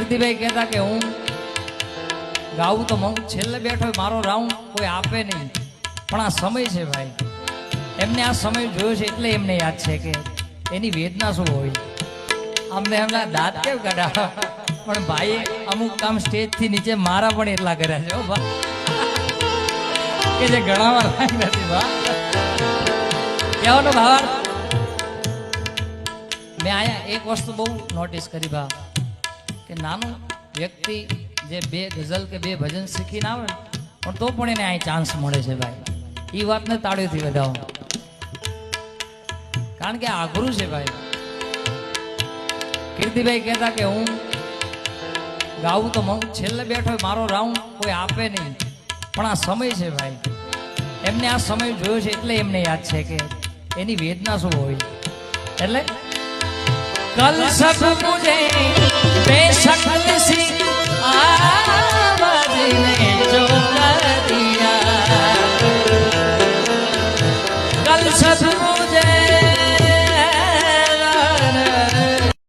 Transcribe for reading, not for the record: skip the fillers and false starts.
કીર્તિભાઈ કહેતા કે હું ગાવું તો છેલ્લે બેઠો મારો રાઉન્ડ કોઈ આપે નહીં, પણ આ સમય છે ભાઈ, એમને આ સમય જોયો છે એટલે એમને યાદ છે કે એની વેદના શું હોય. અમને એમના દાંત કેમ કાઢ્યા, પણ ભાઈ અમુક કામ સ્ટેજ થી નીચે મારા પણ એટલા કર્યા છે કે જે ઘણા વાર નથી. કહેવાનો ભાવ મેં આયા એક વસ્તુ બહુ નોટિસ કરી ભા કે નાનું વ્યક્તિ જે બે ગઝલ કે બે ભજન શીખીને આવે ને પણ તો પણ એને અહીં ચાન્સ મળે છે ભાઈ. એ વાતને તાળીઓથી વધાવો, કારણ કે આ અઘરું છે ભાઈ. કીર્તિભાઈ કહેતા કે હું ગાવું તો છેલ્લે બેઠો મારો રાઉન્ડ કોઈ આપે નહીં, પણ આ સમય છે ભાઈ, એમને આ સમય જોયો છે એટલે એમને યાદ છે કે એની વેદના શું હોય. એટલે કલ સબ મુझे बेशक